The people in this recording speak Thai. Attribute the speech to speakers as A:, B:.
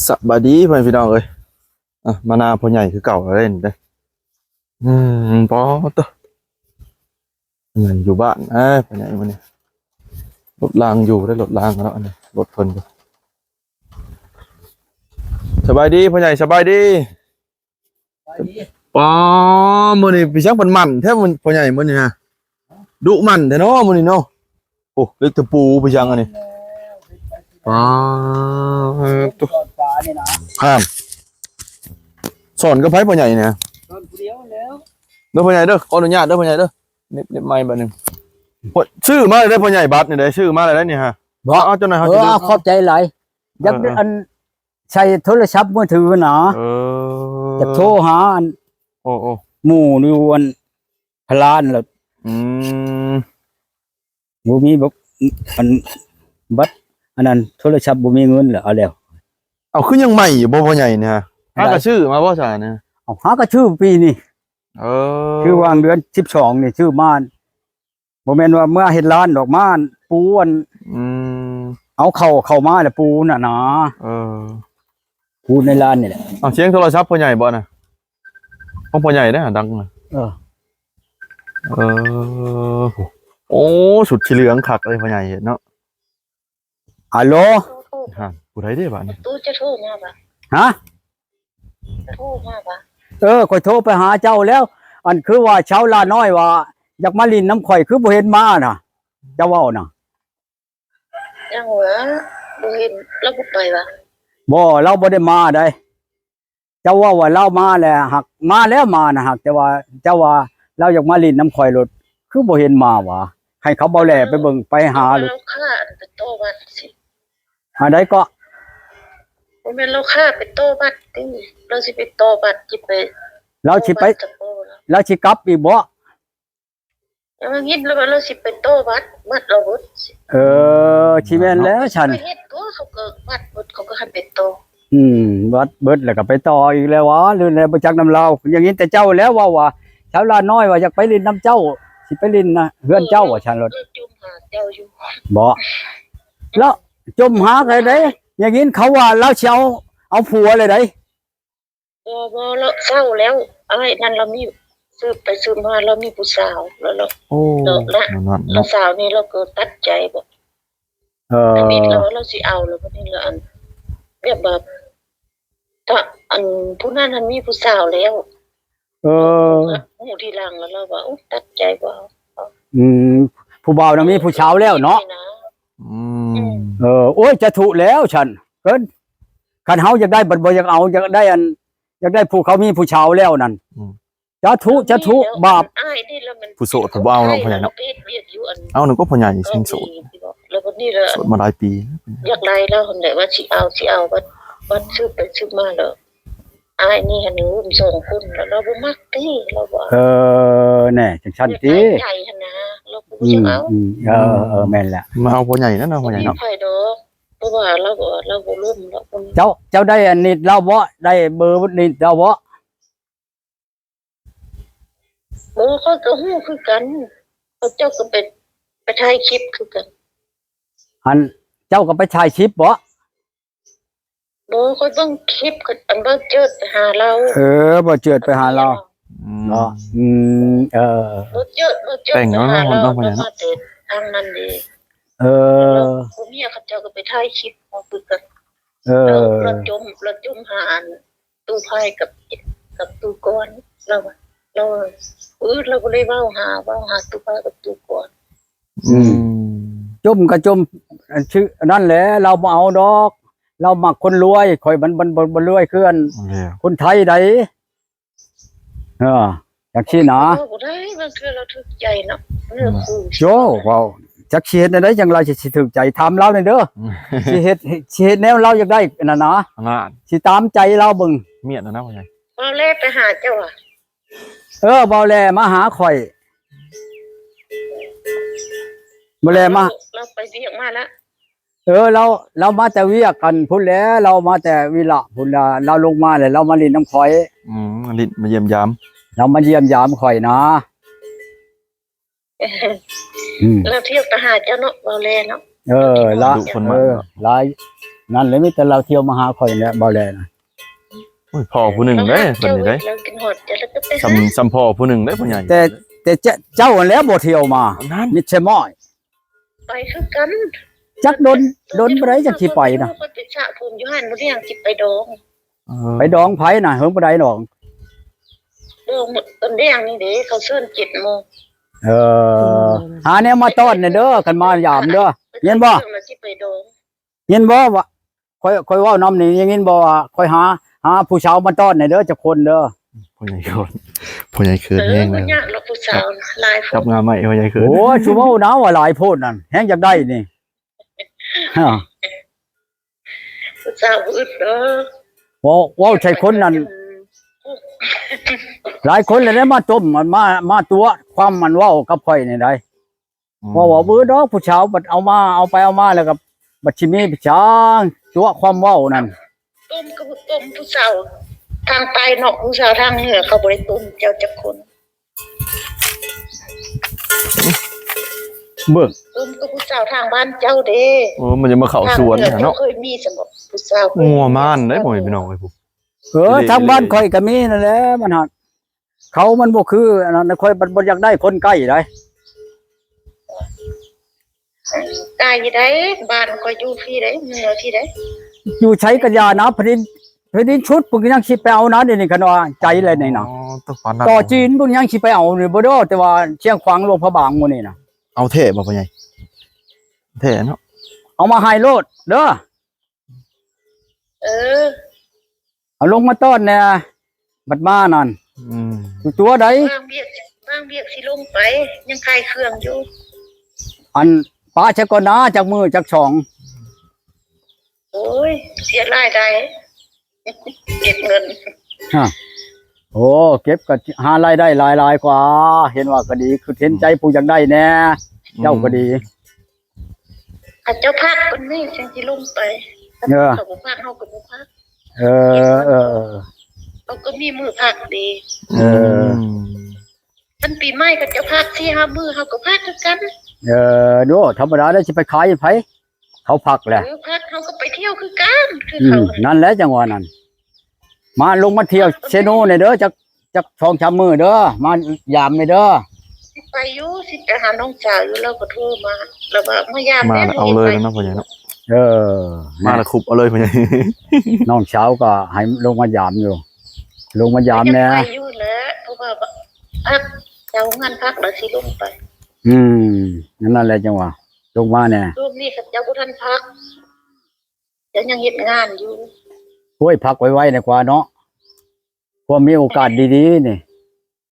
A: สบายดีเพื่อนพี่น้องเอ้ยมานาพ่อใหญ่คือเก่าเล่นเด้ปอตัวเหมือนอยู่บ้านพ่อใหญ่มันนี่รถรางอยู่ได้รถรางแล้วอันนี้รถเพิ่นสบายดีพ่อใหญ่สบายดีปอมื้อนี้พี่ช่างเพิ่นมั่นแท้มันพ่อใหญ่มื้อนี้ฮะดุมั่นแท้เนาะมื้อนี้เนาะโอ้เล็กตะปูพี่ช่างอันนี้ปอตัวห้ามสอนกับไผพ่อใหญ่เนี่ย
B: สอนผู้เดียวแล้ว
A: เด้อพ่อใหญ่เด้อขออนุญาตเด้อพ่อใหญ่เด้อเน็บไม้บัดนึงชื่อมาได้พ่อใหญ่บัตรนี่ได้ชื่อมาได้นี่ฮะ
B: บอก
A: เอาจนไหนเขา
B: ขอบใจหลายอยากอันใช้โทรศัพท์มือถือนะจะโทรหาอัน
A: โอ้
B: หมู่อยู่อันพลานแล้วบ่มีบ่อันบัตรอันนั้นโทรศัพท์บ่มีเงินแล้วเอาแล้ว
A: เอาขึ้นยังใหม่อยู่บ่พ่อใหญ่เนี่ยหากระชื่อมาบ่ซ่าเนี่ย
B: เอาหากระชื่อปีนี้ชื่อวางเดือน12นี่ชื่อม่านบ่แม่นว่าเมื่อเฮ็ดร้านดอกม่านปูอันเอาเข้ามาแล้วปูน่ะนะปูในร้านนี่แหละ
A: เอาเสียงโทรศัพท์พ่อใหญ่บ่น่ะของพ่อใหญ่เด้อดังน่ะโอ้สุดสีเหลืองคักเลยพ่อใหญ่เห็นเนาะ
B: ฮัลโหล
A: ฮะผู้ใดเด้บัดนี้
C: ตู้จะโทรมาป่ะ
B: ฮะ
C: โทรมาป่ะ
B: ข่อยโทรไปหาเจ้าแล้วอันคือว่าเช้าลาน้อยว่าอยากมาลินน้ำข่อยคือบ่เห็นมาน่ะเจ้าเว้าน่ะ
C: ยังหัวบ่เห็นแล้วบ่ไปป่ะ
B: บ่เราบ่ได้มาได้เจ้าว่าเรามาแล้วหักมาแล้วมาน่ะหักแต่ว่าเจ้าว่าเราอยากมาลินน้ำข่อยรถคือบ่เห็นมาวะให้เขาเบาแหล่ไปเบิ่งไปหาลูก
C: เราฆ่าไปโตบัดสิ
B: อันใดก็
C: บ่แม่นเราฆ่าไปโตบัดติเราสิไปโตบัดจิไป
B: เราสิไปเราสิกลับอีกบ่
C: ยังคิดแล้วว่าเราสิไปโตบัดเราเบิด
B: สิแม่นแล้วฉัน
C: เฮ็ดตัวเขาก็บัดเบิดเขาก็ให้ไปโต
B: บัดเบิดแล้วก็ไปต่ออีกแล้ววะหรือแล้วบ่จักนำเราอย่างนี้แต่เจ้าแล้วว่าชาวลาน้อยว่าอยากไปลินน้ำเจ้าสิไปลินนะเฮือนเจ้าว่าฉันรถ
C: จุ่มหาเจ้าอยู่
B: บ่แล้วจมหาใครได้อย่างนี้เขาว่าเราสิเอาผัวเลยได้
C: บ่แล้วเศร้าแล้วอะไรนั่นเรามีซื้อมาเรามีผู้สาวแล้วเราสาวนี่เราก็ตัดใจบ่อันนี้เราสิเอาแล้วบัดนี้แล้วอันแบบถ้าอันผู้นั้นมันมีผู้สาวแล้วหมู่ที่หลังแล้วเราว่าตัดใจบ่
B: ผู้บ่าวน่ะมีผู้สาวแล้วเนาะโอ้ยจะถูกแล้วฉันเกินคันเฮาอยากได้บ่อยากเอาอยากได้อยากได้ผู้เขามีผู้สาวแล้วนั่นจะถูกบาป
A: ผู้โสดก็บ่เอาเนาะพ่อใหญ่เนาะเอาหนูก็พ่อใหญ่สิงโสด
C: แล้วบัดนี้แล้ว
A: โสดมาหลายปี
C: อยากได้แล้วคนใดว่าสิเอาบัดซื้อไปซื้อมาแล้วอ้ายนี่หันอุ้มส่งคุณแล้วเราบ่มักติเราบ่
B: แน่จังซั่นติ
C: ใหญ่หั่นนะเราบ่สิ
B: เอาแม่นแหละ
A: มาเอาพ่อใหญ่นั่นเนาะพ่อใหญ่เนาะ
C: ไผดอกเพราะว่าเราบ่ลืมแล้ว
B: เจ้าได้อันนี้เราบ่ได้เบอร์นี้เราบ่
C: เขาก็ฮู้คือกันเขาเจ้าก็ไปถ่ายคลิปคือกัน
B: อันเจ้าก็ไปถ่ายคลิปบ่
C: เขาต้องคลิปกันอันบ่เจิดไปหาเรา
B: บ่เจิดไปหาเราเนาะ
C: บ่เจิด
A: แต่งเนาะมันต้องพ่อใหญ่เนาะ
C: ทางนั้นดีผู้เมียเขาเจ้าก็ไปถ่ายคลิปเอาคือกันเราจมหาตู้ไพ่กับตู้ก้อนเราเราก็เลยเว้าหาตู้ไพ่กับตู้ก้อน
B: จมก็จมชื่อนั่นแหละเราบ่เอาดอกเรามักคนรวยข่อยมันรวยคืออันคนไทยใดจักซี่นะ
C: บ่ได้บางเทื่อเราถูกใจเนาะเรื่องคู่
B: โจ้ว้าวจักสิเฮ็ดได้จังไรสิถูกใจถามเราหน่อยเด้อสิเฮ็ดแนวเราอยากได้นั่นนะสิตามใจเราเบิ่ง
A: เมียนะพ่อใหญ่
C: เอาแลไปหาเจ้าอ่ะ
B: เบาแลมาหาข่อยบ่แลมา
C: เราไปเวียกมาแล้ว
B: เรามาแต่เวียกกันพุ่นแล้วเรามาแต่วิระพุ่นเราลงมาแล้วเรามาลินน้ำข่อย
A: ลินมาเยี่ยมยาม
B: เรามาเยี่ยมยามข่อยนะ
C: เราเที่ยวไปหาเจ้าเนาะเบาแลเนาะ
B: ละหลาย นั่นเลยมีแต่เราเที่ยวมาหาข่อยเนี่ยบ่แลนะ
A: โอ้ยพ่อผู้หนึ่งเด้เพิ่นนี่เด้
C: เรากินหอดจะแล้วก็ไป
A: ซ้ำพ่อผู้หนึ่งเด้พ่อใหญ่
B: แต่เจ้าแล้วบ่เที่ยวมา
A: นั่น
B: มิใช่ม้อย
C: ไปคือกัน
B: จักโดนบ่ได้จักสิไปนะ
C: ก็ติดสะภูมิอยู่หั่นบ่ได้ยังสิไปดอง
B: ไปดองไผน่ะเฮิงบ่ได้ดอก
C: ดองต้นแดงนี่เด้เขาเชิญ7 โมง
B: เออหาแนวมาต้อนเนี่ยเด้อกันมายามเด้อ เห็นบ่
C: เราสิไปดอง
B: เห็นบ่ว่าค่อยเว้านำนี่ยังเห็นบ่ว่าค่อยหาผู้สาวมาต้อนเนี่ยเด้อจักคนเด้อ
A: พ่อใหญ่เขินแห้งเล
C: มัน
A: ย
C: ยากเราผู้สาวหลายค
A: จับ
C: น
A: งานใหม่พ่อใหญ่เขิน
B: โอ้ชูเว้านะว่าหลายโพดนั่นแฮงอยากได้นี่ฮะ
C: ผู้สาวอึดเด้อ
B: เว้าใช่คนนั้นหลายคนเลยได้มาต้มมันมาตัวความมันเว้ากับข่อยนี่ได้ว่าเบื้อดอกผู้สาวบัดเอาไปเอามาแล้วก็บัดสิมีผู้ชางตัวความเว้านั่น
C: ต้มก็ต้มผู้สาวทางใต้เนาะผู้สาวทางเหนือเขาบ่ได้ต้มเจ้าจักคน
B: เบิ่ง
C: ต้มก็ผู้สาวทางบ้านเจ้าเด้
A: โอ้มันจะมาเข้าสวน
C: ทางห
A: เนี่ย
C: อ
A: เนาะ
C: เคยมีสำหรับผู้สาว
A: งัวม่านได้บ่พี่น้องไอ้ผู้
B: ทางบ้านข่อยก็มีนั่นแหละมันหักเขามันบ่คืออันนั้นข่อยบ่อยากได้คนใกล้ได้
C: ตายอยู่ได้บ้านก็อยู่ที่ได้เหนือที่ได้
B: อยู่ใช้กัญญานะพอดินชุดพวกยังสิไปเอานะเดี๋ยวนี้กันว่าใจเลยนี่นะ
A: ต้องฝันนัด
B: ต่อจีนพวกยังสิไปเอานี่บ่ดอแต่ว่าเชียงขวางหลวงพระบางหมู่นี่นะ
A: เอาเท่บ่พ่อใหญ่เท่เนาะ
B: เอามาให้โลดเด้อ
C: เออ
B: เอาลงมาต้อนแน่บัดมานั่น
A: อืม
B: ตัวใด
C: บางเบียกสิลงไป ยังคลายเครื่องอยู่
B: อันป้าชะก่อนนะจากมือจากช่อง
C: โอ้ยเสียรายได้ เก็บเงิน
B: ฮะโอ้เก็บก็หารายได้หลายๆกว่า เห็นว่าก็ดีคือเห็นใจผู้อยากได้แน่เจ้าก็ดี
C: อาจเจ้าพักคนนี้จังสิลงไป
B: เออ
C: เขาบ่พักเฮาก็บ่พัก
B: เออ
C: เขาก็มีมือพักดี
B: เออ
C: อันปีใหม่ก็เจ้าพัก4-5 มื้อเฮาก็พักคือกัน
B: ดูธรรมดาได้สิไปขายไผเขาพักแหละ
C: หรือพักเฮาก็ไปเที่ยวคือกันคือ
B: อื
C: เขา
B: มนั่นแหละจังหวะนั้นมาลงมาเที่ยวเชโนเนี่ยเด้อจัก2-3มื้อเด้อมายามนี่เด้อ
C: ไปอยู่สิไปหาน้องสาวอยู่แล้วก็โทรมาแล้วว่ามายาม
A: มา
C: แม่
A: เอาเลยเนาะพ่อใหญ่เนาะ
B: เออ
A: มาละคุบเอาเลยพ่อใหญ่
B: น้องเช้าก็ให้ลงมายามอยู่ ลงมายาม
C: ยัง
B: แน่
C: ไปอยู่แหล้วเพราะว่าพักเจ้างานพักแล้วสิลงไป
B: อืมนั่นแหละจังหวะลงมาแน่
C: รวมนี้กับเจ้าบ่ทันพักเจ้ายังเฮ็ดงานอยู่
B: โอ้ยพักไว้ๆดีกว่าเนาะพอมีโอกาสดีๆนี่